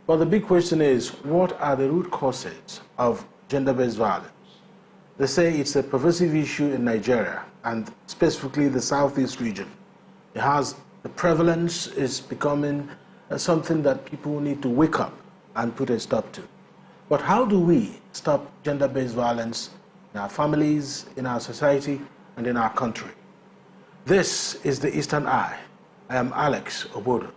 But the big question is, what are the root causes of gender-based violence? They say it's a pervasive issue in Nigeria, and specifically the southeast region. The prevalence is becoming something that people need to wake up and put a stop to. But how do we stop gender-based violence in our families, in our society, and in our country? This is the Eastern Eye. I am Alex Obodo.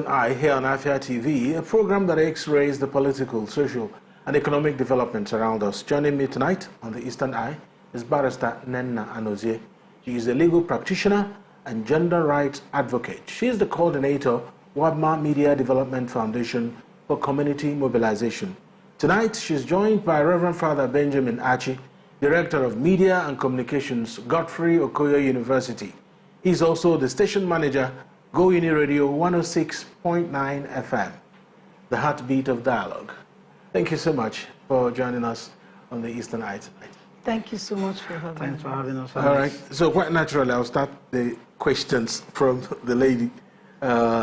Eye here on Afia TV, a program that X-rays the political, social, and economic developments around us. Joining me tonight on the Eastern Eye is Barrister Nnenna Anozie. She is a legal practitioner and gender rights advocate. She is the coordinator, Wabma Media Development Foundation for Community Mobilization. Tonight, she's joined by Reverend Father Benjamin Achi, Director of Media and Communications, Godfrey Okoye University. He's also the station manager, Go Uni Radio 106.9 FM, the heartbeat of dialogue. Thank you so much for joining us on the Eastern Eye tonight. Thank you so much for having us. Thanks for having us. All right, so quite naturally, I'll start the questions from the lady, Barrister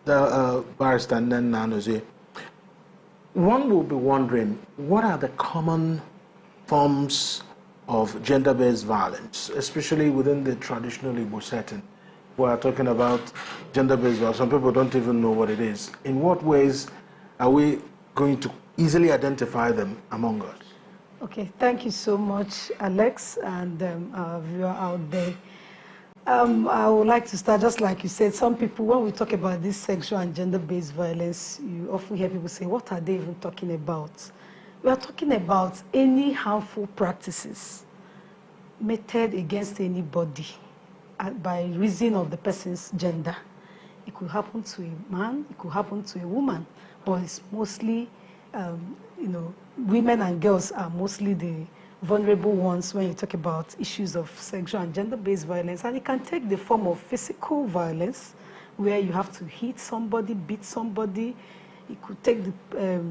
Nnenna Anozie. One will be wondering, what are the common forms of gender-based violence, especially within the traditional Igbo setting? We are talking about gender-based violence. Some people don't even know what it is. In what ways are we going to easily identify them among us? Okay, thank you so much, Alex, and our viewer out there. I would like to start, just like you said, some people, when we talk about this sexual and gender-based violence, you often hear people say, what are they even talking about? We are talking about any harmful practices meted against anybody by reason of the person's gender. It could happen to a man, it could happen to a woman, but it's mostly, women and girls are mostly the vulnerable ones when you talk about issues of sexual and gender-based violence. And it can take the form of physical violence, where you have to hit somebody, beat somebody. It could take the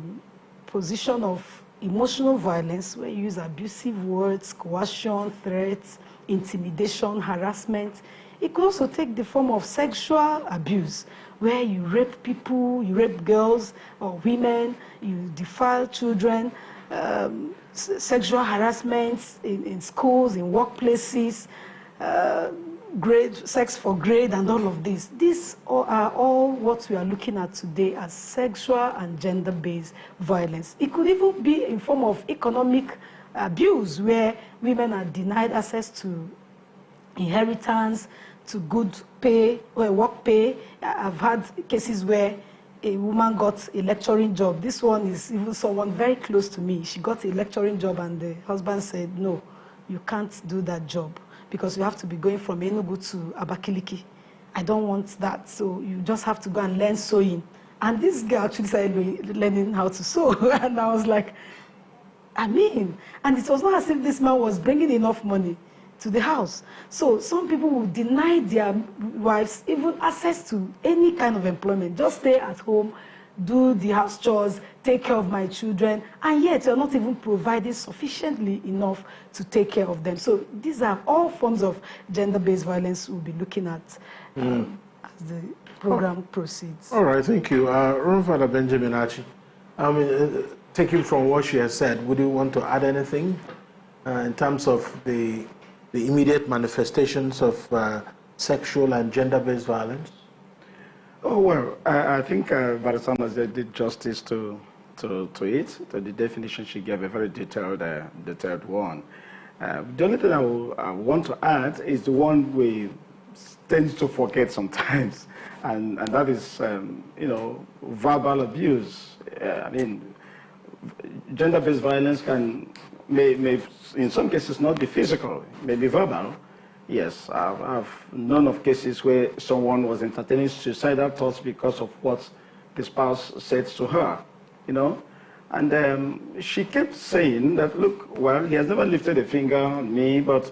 position of emotional violence, where you use abusive words, coercion, threats, intimidation, harassment. It could also take the form of sexual abuse, where you rape people, you rape girls or women, you defile children, sexual harassment in schools, in workplaces, sex for grade, and all of this. These are all what we are looking at today as sexual and gender-based violence. It could even be in form of economic abuse, where women are denied access to inheritance, to good pay, or work pay. I've had cases where a woman got a lecturing job. This one is even someone very close to me. She got a lecturing job and the husband said, no, you can't do that job because you have to be going from Enugu to Abakiliki. I don't want that, so you just have to go and learn sewing. And this girl actually started learning how to sew. And I was like, and it was not as if this man was bringing enough money to the house. So some people will deny their wives even access to any kind of employment. Just stay at home, do the house chores, take care of my children, and yet you're not even providing sufficiently enough to take care of them. So these are all forms of gender-based violence we'll be looking at as the program proceeds. All right, thank you. Reverend Father Benjamin Achi, taking from what she has said, would you want to add anything in terms of the immediate manifestations of sexual and gender-based violence? Oh, well, I think Barrister did justice to the definition she gave, a very detailed one. The only thing I want to add is the one we tend to forget sometimes, and that is, verbal abuse. Gender-based violence may in some cases not be physical, may be verbal, Yes, I've known of cases where someone was entertaining suicidal thoughts because of what the spouse said to her, you know. And she kept saying that, look, well, he has never lifted a finger on me, but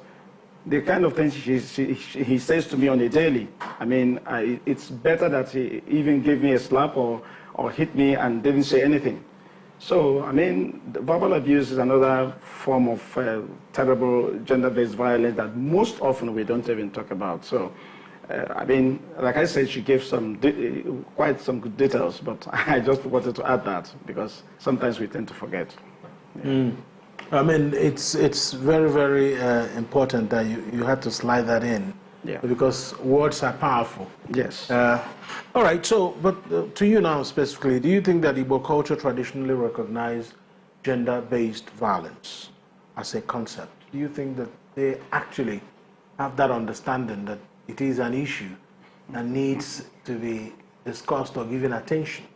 the kind of things he says to me on a daily, I mean, it's better that he even gave me a slap or hit me and didn't say anything. So, I mean, verbal abuse is another form of terrible gender-based violence that most often we don't even talk about. So, I mean, like I said, she gave quite some good details, but I just wanted to add that because sometimes we tend to forget. Yeah. I mean, it's very, very important that you had to slide that in. Yeah. Because words are powerful. Yes. All right, so, but to you now specifically, do you think that Igbo culture traditionally recognizes gender-based violence as a concept? Do you think that they actually have that understanding that it is an issue that needs to be discussed or given attention?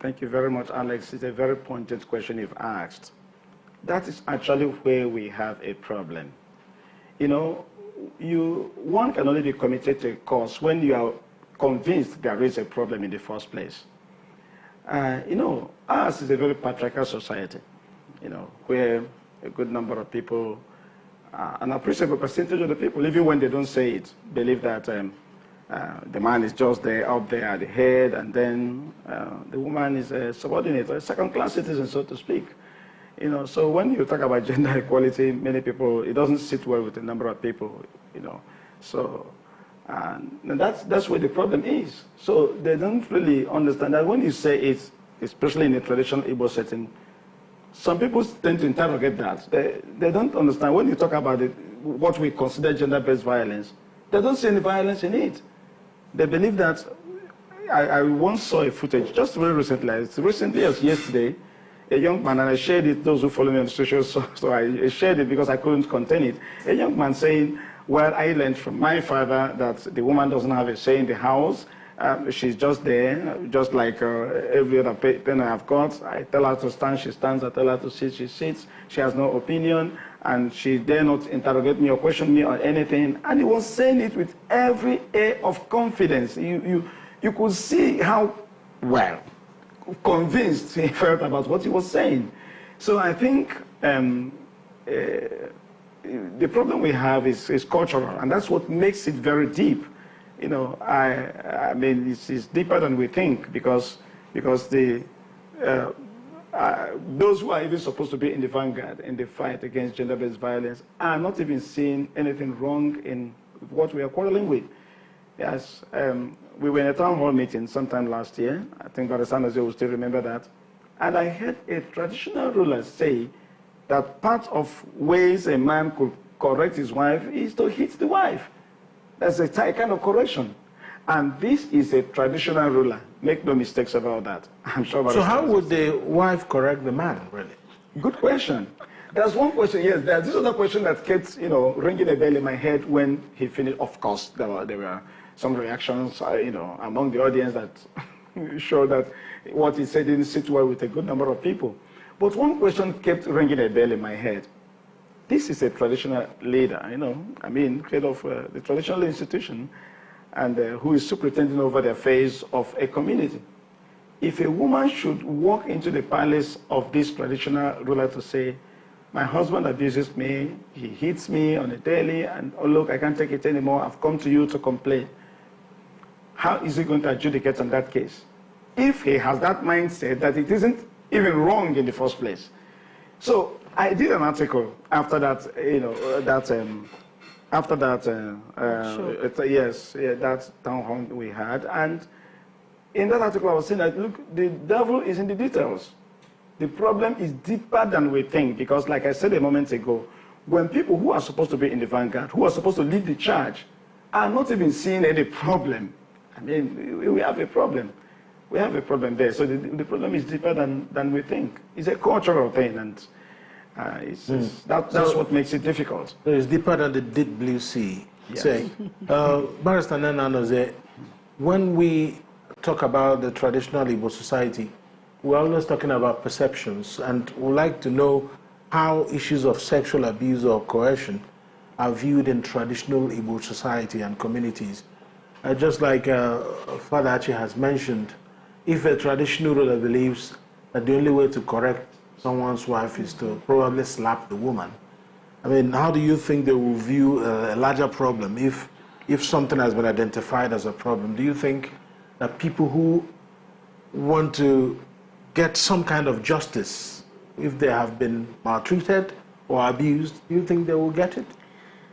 Thank you very much, Alex. It's a very pointed question you've asked. That is actually where we have a problem. You know, one can only be committed to a cause when you are convinced there is a problem in the first place. You know, ours is a very patriarchal society, you know, where a good number of people, an appreciable percentage of the people, even when they don't say it, believe that the man is just there, up there at the head, and then the woman is a subordinate, or a second-class citizen, so to speak. You know, so when you talk about gender equality, many people, it doesn't sit well with a number of people, you know. So and that's where the problem is. So they don't really understand that when you say it, especially in a traditional Igbo setting, some people tend to interrogate that. They don't understand. When you talk about it, what we consider gender-based violence, they don't see any violence in it. They believe that, I once saw a footage, just very recently as yesterday, a young man, and I shared it, those who follow me on social, so I shared it because I couldn't contain it. A young man saying, well, I learned from my father that the woman doesn't have a say in the house. She's just there, just like every other pen I've got. I tell her to stand, she stands. I tell her to sit, she sits. She has no opinion, and she dare not interrogate me or question me on anything. And he was saying it with every air of confidence. You could see how, well, convinced he felt about what he was saying. So I think the problem we have is cultural, and that's what makes it very deep. You know, I mean, it's deeper than we think because those who are even supposed to be in the vanguard in the fight against gender-based violence are not even seeing anything wrong in what we are quarreling with. Yes, we were in a town hall meeting sometime last year. I think Barrister Anozie will still remember that. And I heard a traditional ruler say that part of ways a man could correct his wife is to hit the wife. That's a kind of correction. And this is a traditional ruler. Make no mistakes about that. I'm sure. So how would the wife correct the man, really? Good question. There's one question, yes. There's this other question that kept, ringing a bell in my head when he finished. Of course, there were some reactions, among the audience that showed that what he said didn't sit well with a good number of people. But one question kept ringing a bell in my head. This is a traditional leader, head of the traditional institution, and who is superintending over the affairs of a community. If a woman should walk into the palace of this traditional ruler to say, my husband abuses me, he hits me on a daily, and oh look, I can't take it anymore, I've come to you to complain. How is he going to adjudicate on that case? If he has that mindset that it isn't even wrong in the first place. So I did an article after that, that town hall we had, and in that article I was saying that, look, the devil is in the details. The problem is deeper than we think, because like I said a moment ago, when people who are supposed to be in the vanguard, who are supposed to lead the charge, are not even seeing any problem, I mean, we have a problem. We have a problem there. So the problem is deeper than we think. It's a cultural thing, and that's what makes it difficult. So it's deeper than the deep blue sea. Yes. Say, Barrister Anozie, when we talk about the traditional Igbo society, we're always talking about perceptions, and we'd like to know how issues of sexual abuse or coercion are viewed in traditional Igbo society and communities. Just like Father Achi has mentioned, if a traditional ruler believes that the only way to correct someone's wife is to probably slap the woman, I mean, how do you think they will view a larger problem if something has been identified as a problem? Do you think that people who want to get some kind of justice, if they have been maltreated or abused, do you think they will get it?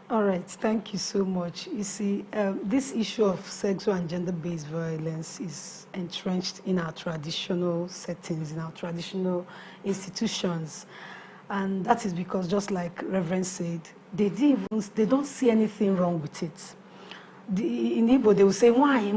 All right, thank you so much. You see, this issue of sexual and gender-based violence is entrenched in our traditional settings, in our traditional institutions. And that is because, just like Reverend said, they don't see anything wrong with it. In Igbo, they will say, why?